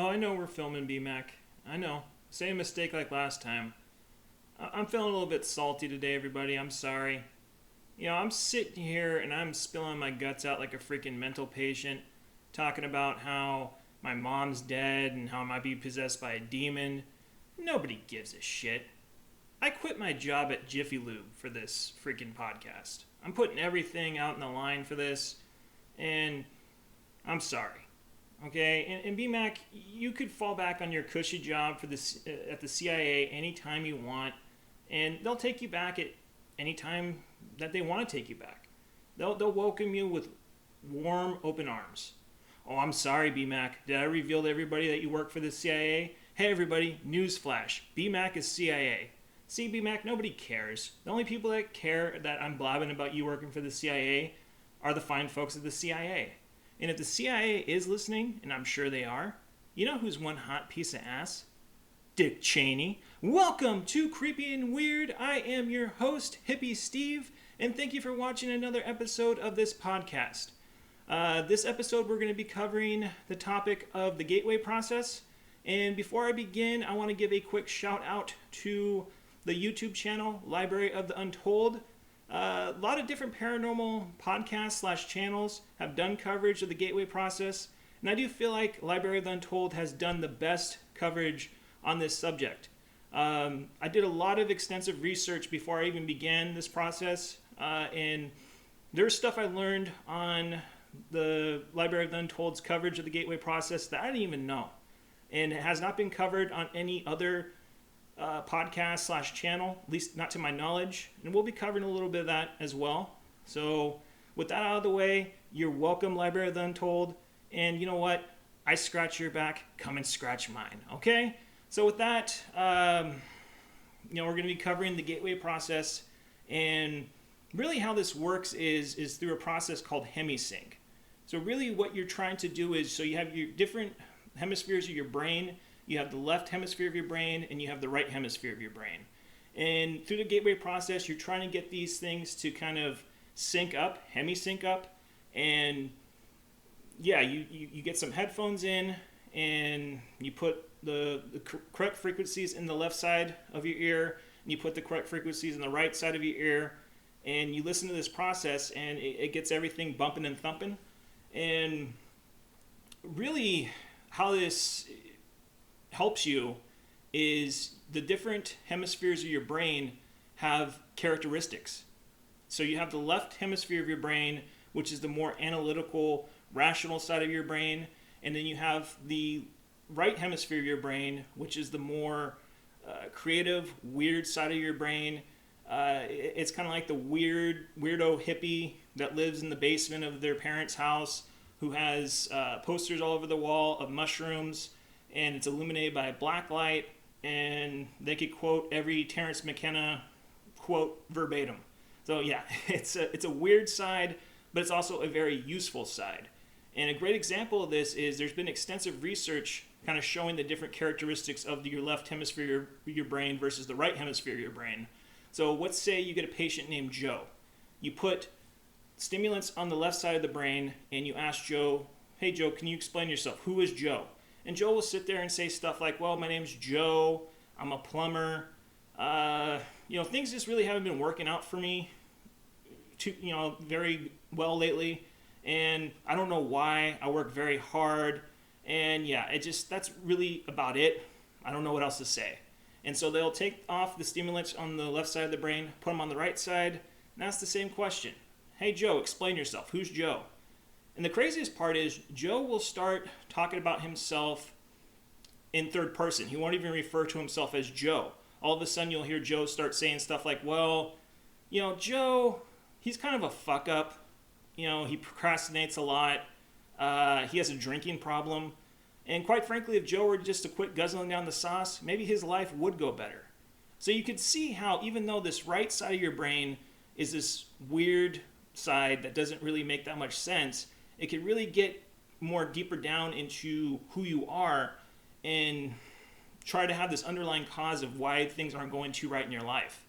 Oh, I know we're filming BMAC. I know. Same mistake like last time. I'm feeling a little bit salty today, everybody. I'm sorry. I'm sitting here and I'm spilling my guts out like a freaking mental patient, talking about how my mom's dead and how I might be possessed by a demon. Nobody gives a shit. I quit my job at Jiffy Lube for this freaking podcast. I'm putting everything out in the line for this, and I'm sorry. Okay, and BMAC, you could fall back on your cushy job for this at the CIA anytime you want, and they'll take you back at any time that they want to take you back. They'll welcome you with warm, open arms. Oh, I'm sorry, BMAC. Did I reveal to everybody that you work for the CIA? Hey, everybody, newsflash. BMAC is CIA. See, BMAC, nobody cares. The only people that care that I'm blabbing about you working for the CIA are the fine folks at the CIA. And if the CIA is listening, and I'm sure they are, you know who's one hot piece of ass? Dick Cheney. Welcome to Creepy and Weird. I am your host, Hippie Steve, and thank you for watching another episode of this podcast. This episode, we're going to be covering the topic of the gateway process. And before I begin, I want to give a quick shout out to the YouTube channel, Library of the Untold. A lot of different paranormal podcasts / channels have done coverage of the gateway process, and I do feel like Library of the Untold has done the best coverage on this subject. I did a lot of extensive research before I even began this process, and there's stuff I learned on the Library of the Untold's coverage of the gateway process that I didn't even know, and it has not been covered on any other podcast / channel, at least not to my knowledge, and we'll be covering a little bit of that as well. So with that out of the way, you're welcome, Library of the Untold, and you know what? I scratch your back, come and scratch mine, okay? So with that, we're going to be covering the gateway process, and really how this works is through a process called hemisync. So really what you're trying to do is, so you have your different hemispheres of your brain. You have the left hemisphere of your brain, and you have the right hemisphere of your brain. And through the gateway process, you're trying to get these things to kind of sync up, hemisync up. And yeah, you get some headphones in, and you put the correct frequencies in the left side of your ear, and you put the correct frequencies in the right side of your ear, and you listen to this process, and it gets everything bumping and thumping. And really how this helps you is the different hemispheres of your brain have characteristics. So you have the left hemisphere of your brain, which is the more analytical, rational side of your brain, and then you have the right hemisphere of your brain, which is the more creative, weird side of your brain. It's kind of like the weirdo hippie that lives in the basement of their parents' house, who has posters all over the wall of mushrooms, and it's illuminated by black light, and they could quote every Terence McKenna quote verbatim. So yeah, it's a weird side, but it's also a very useful side. And a great example of this is there's been extensive research kind of showing the different characteristics of your left hemisphere of your brain versus the right hemisphere of your brain. So let's say you get a patient named Joe. You put stimulants on the left side of the brain, and you ask Joe, hey Joe, can you explain yourself? Who is Joe? And Joe will sit there and say stuff like, well, my name's Joe, I'm a plumber. Things just really haven't been working out for me very well lately. And I don't know why. I work very hard. And yeah, that's really about it. I don't know what else to say. And so they'll take off the stimulants on the left side of the brain, put them on the right side, and ask the same question. Hey Joe, explain yourself. Who's Joe? And the craziest part is Joe will start talking about himself in third person. He won't even refer to himself as Joe. All of a sudden you'll hear Joe start saying stuff like, well, Joe, he's kind of a fuck up. He procrastinates a lot. He has a drinking problem. And quite frankly, if Joe were just to quit guzzling down the sauce, maybe his life would go better. So you can see how even though this right side of your brain is this weird side that doesn't really make that much sense, it can really get more deeper down into who you are and try to have this underlying cause of why things aren't going too right in your life.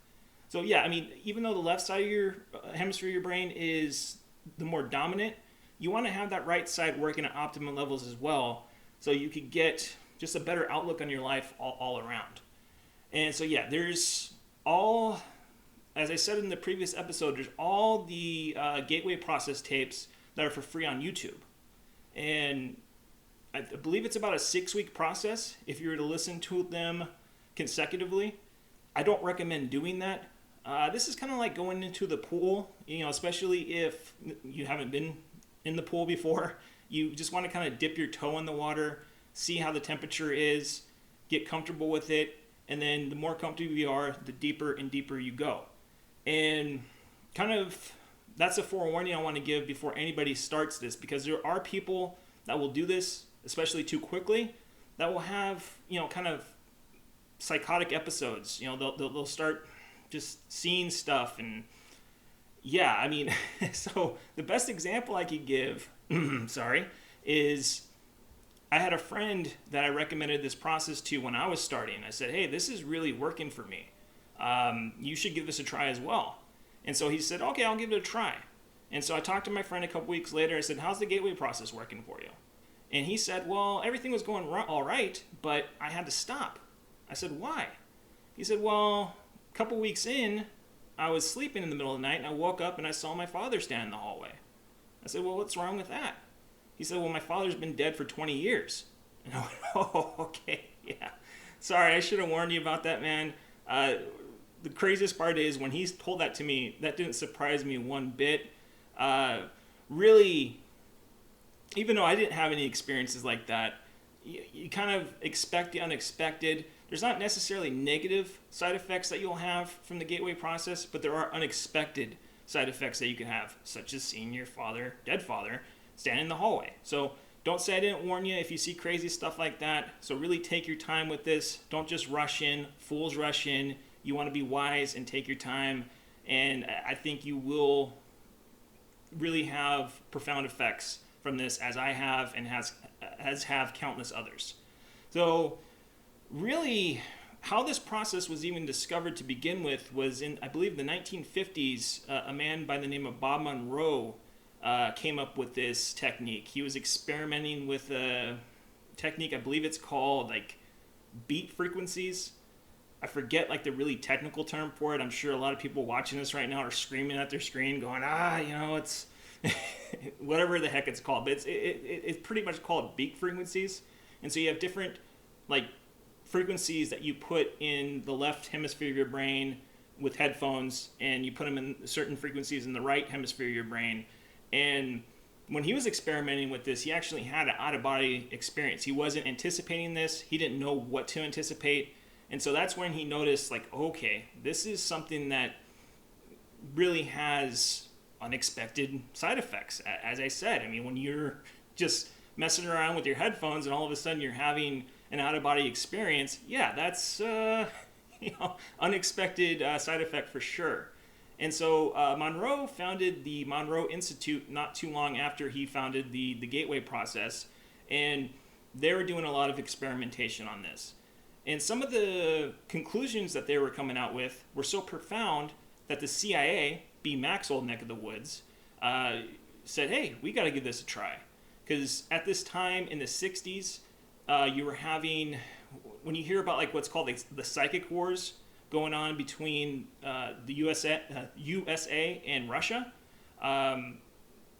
So yeah, even though the left side of your hemisphere of your brain is the more dominant, you want to have that right side working at optimum levels as well. so you could get just a better outlook on your life all around. And so, yeah, there's all, as I said in the previous episode, there's all the gateway process tapes that are for free on YouTube. And I believe it's about a 6-week process if you were to listen to them consecutively. I don't recommend doing that. This is kind of like going into the pool, especially if you haven't been in the pool before. You just want to kind of dip your toe in the water, see how the temperature is, get comfortable with it, and then the more comfortable you are, the deeper and deeper you go. And kind of that's a forewarning I want to give before anybody starts this, because there are people that will do this, especially too quickly, that will have, kind of psychotic episodes. They'll start just seeing stuff, and yeah, I mean, so the best example I could give, is I had a friend that I recommended this process to when I was starting. I said, hey, this is really working for me. You should give this a try as well. And so he said, okay, I'll give it a try. And so I talked to my friend a couple weeks later. I said, how's the gateway process working for you? And he said, well, everything was going all right, but I had to stop. I said, why? He said, well, a couple weeks in, I was sleeping in the middle of the night, and I woke up and I saw my father stand in the hallway. I said, well, what's wrong with that? He said, well, my father's been dead for 20 years. And I went, oh, okay, yeah. Sorry, I should have warned you about that, man. The craziest part is when he told that to me, that didn't surprise me one bit. Really, even though I didn't have any experiences like that, you kind of expect the unexpected. There's not necessarily negative side effects that you'll have from the gateway process, but there are unexpected side effects that you can have, such as seeing your dead father, stand in the hallway. So don't say I didn't warn you if you see crazy stuff like that. So really take your time with this. Don't just rush in. Fools rush in. You want to be wise and take your time. And I think you will really have profound effects from this, as I have and has have countless others. So really, how this process was even discovered to begin with was in, I believe, the 1950s. A man by the name of Bob Monroe came up with this technique. He was experimenting with a technique, I believe it's called beat frequencies. I forget the really technical term for it. I'm sure a lot of people watching this right now are screaming at their screen going, it's whatever the heck it's called. But it's pretty much called beat frequencies. And so you have different frequencies that you put in the left hemisphere of your brain with headphones, and you put them in certain frequencies in the right hemisphere of your brain. And when he was experimenting with this, he actually had an out-of-body experience. He wasn't anticipating this. He didn't know what to anticipate. And so that's when he noticed, okay, this is something that really has unexpected side effects. As I said, I mean, when you're just messing around with your headphones and all of a sudden you're having an out-of-body experience, yeah, that's unexpected side effect for sure. And so Monroe founded the Monroe Institute not too long after he founded the gateway process, and they were doing a lot of experimentation on this. And some of the conclusions that they were coming out with were so profound that the CIA, B. Mac's old neck of the woods, said, hey, we got to give this a try. Because at this time in the 60s, you were having, when you hear about what's called the psychic wars going on between the USA and Russia, the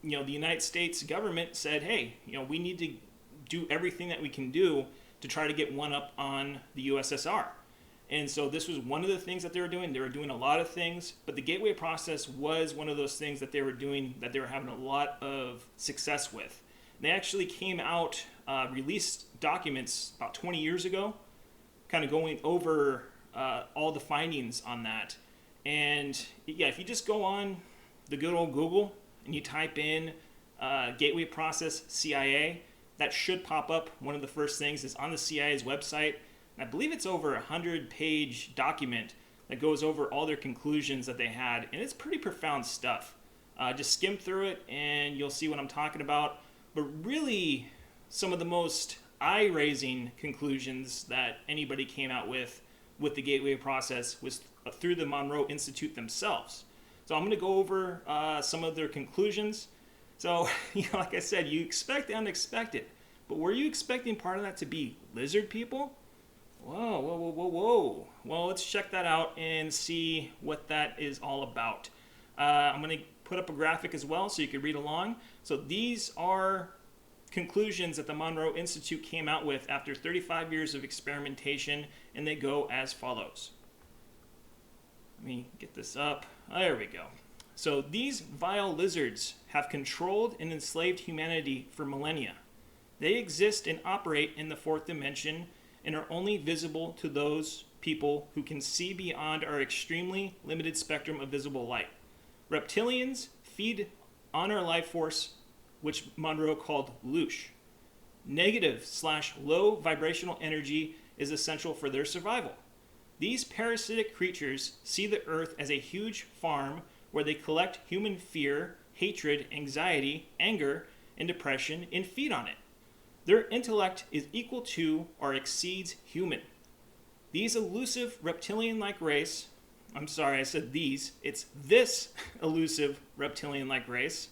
United States government said, hey, we need to do everything that we can do to try to get one up on the USSR. And so this was one of the things that they were doing. They were doing a lot of things, but the gateway process was one of those things that they were doing that they were having a lot of success with. They actually came out, released documents about 20 years ago, kind of going over all the findings on that. And yeah, if you just go on the good old Google and you type in gateway process CIA, that should pop up. One of the first things is on the CIA's website. And I believe it's over a 100-page document that goes over all their conclusions that they had. And it's pretty profound stuff. Just skim through it and you'll see what I'm talking about. But really, some of the most eye-raising conclusions that anybody came out with the gateway process was through the Monroe Institute themselves. So I'm going to go over some of their conclusions. So, like I said, you expect the unexpected. But were you expecting part of that to be lizard people? Whoa, whoa, whoa, whoa, whoa. Well, let's check that out and see what that is all about. I'm going to put up a graphic as well so you can read along. So these are conclusions that the Monroe Institute came out with after 35 years of experimentation, and they go as follows. Let me get this up. There we go. So these vile lizards have controlled and enslaved humanity for millennia. They exist and operate in the fourth dimension and are only visible to those people who can see beyond our extremely limited spectrum of visible light. Reptilians feed on our life force, which Monroe called loosh. Negative/low vibrational energy is essential for their survival. These parasitic creatures see the earth as a huge farm where they collect human fear, hatred, anxiety, anger, and depression and feed on it. Their intellect is equal to or exceeds human. These elusive reptilian-like race, I'm sorry, I said these, it's this elusive reptilian-like race,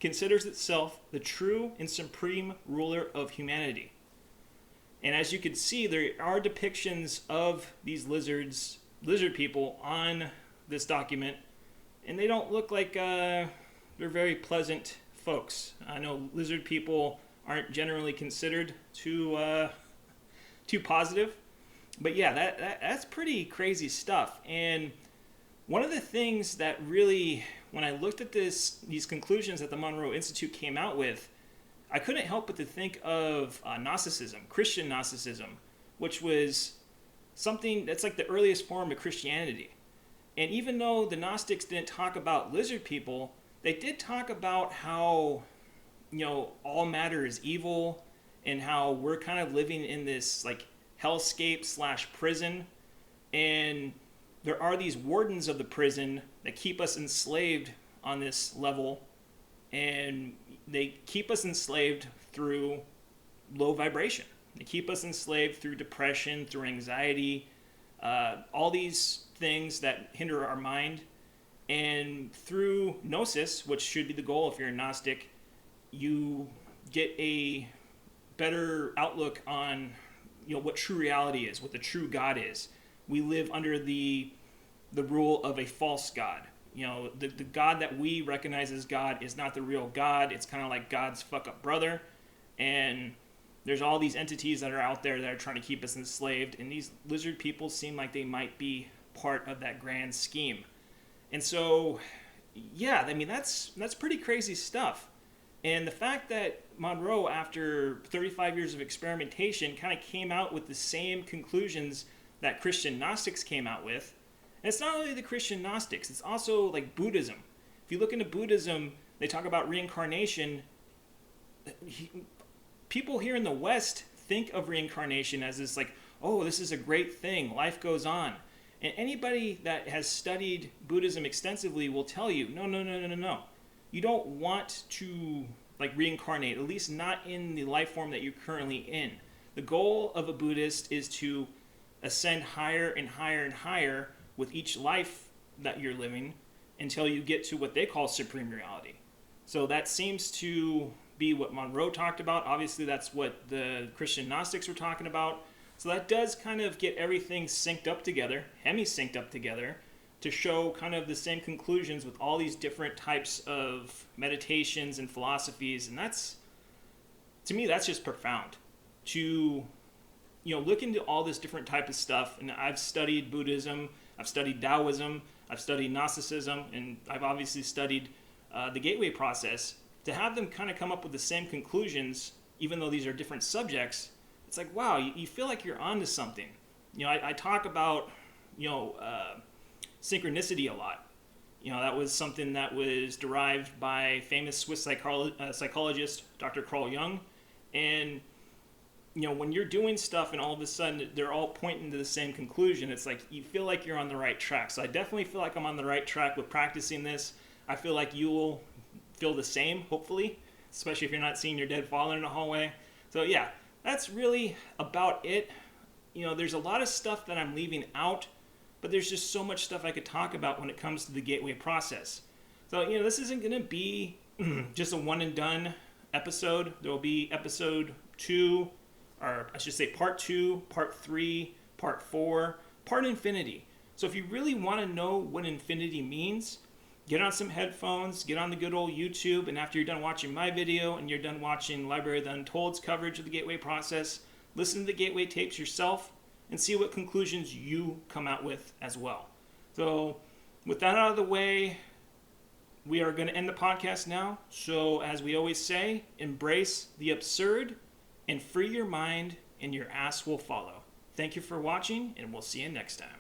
considers itself the true and supreme ruler of humanity. And as you can see, there are depictions of these lizard people on this document, and they don't look like they're very pleasant folks. I know lizard people aren't generally considered too positive, but yeah, that's pretty crazy stuff. And one of the things that really, when I looked at these conclusions that the Monroe Institute came out with, I couldn't help but to think of Gnosticism, Christian Gnosticism, which was something that's like the earliest form of Christianity. And even though the Gnostics didn't talk about lizard people, they did talk about how, all matter is evil and how we're kind of living in this like hellscape/prison. And there are these wardens of the prison that keep us enslaved on this level, and they keep us enslaved through low vibration. They keep us enslaved through depression, through anxiety, all these things that hinder our mind. And through gnosis, which should be the goal if you're a Gnostic, you get a better outlook on what true reality is, what the true God is. We live under the rule of a false God. The God that we recognize as God is not the real God. It's kind of like God's fuck-up brother. And there's all these entities that are out there that are trying to keep us enslaved. And these lizard people seem like they might be part of that grand scheme. And so, yeah, I mean, that's pretty crazy stuff. And the fact that Monroe, after 35 years of experimentation, kind of came out with the same conclusions that Christian Gnostics came out with. And it's not only the Christian Gnostics, it's also like Buddhism. If you look into Buddhism, they talk about reincarnation. People here in the West think of reincarnation as this like, oh, this is a great thing, life goes on. And anybody that has studied Buddhism extensively will tell you, no. You don't want to like reincarnate, at least not in the life form that you're currently in. The goal of a Buddhist is to ascend higher and higher and higher with each life that you're living until you get to what they call supreme reality. So that seems to be what Monroe talked about. Obviously, that's what the Christian Gnostics were talking about. So that does kind of get everything synced up together, hemi-synced up together, to show kind of the same conclusions with all these different types of meditations and philosophies. And that's, to me, that's just profound. To, look into all this different type of stuff. And I've studied Buddhism, I've studied Taoism, I've studied Gnosticism, and I've obviously studied the Gateway Process. To have them kind of come up with the same conclusions, even though these are different subjects, it's like, wow, you feel like you're onto something. I talk about, synchronicity a lot. That was something that was derived by famous Swiss psychologist Dr. Carl Jung. And, when you're doing stuff and all of a sudden they're all pointing to the same conclusion, it's like you feel like you're on the right track. So I definitely feel like I'm on the right track with practicing this. I feel like you'll feel the same, hopefully, especially if you're not seeing your dead father in the hallway. So yeah, that's really about it. There's a lot of stuff that I'm leaving out, but there's just so much stuff I could talk about when it comes to the Gateway Process. So, this isn't going to be just a one and done episode. There will be episode 2, or I should say part 2, part 3, part 4, part infinity. So if you really want to know what infinity means, get on some headphones, get on the good old YouTube, and after you're done watching my video and you're done watching Library of the Untold's coverage of the Gateway process, listen to the Gateway tapes yourself and see what conclusions you come out with as well. So with that out of the way, we are going to end the podcast now. So as we always say, embrace the absurd and free your mind and your ass will follow. Thank you for watching, and we'll see you next time.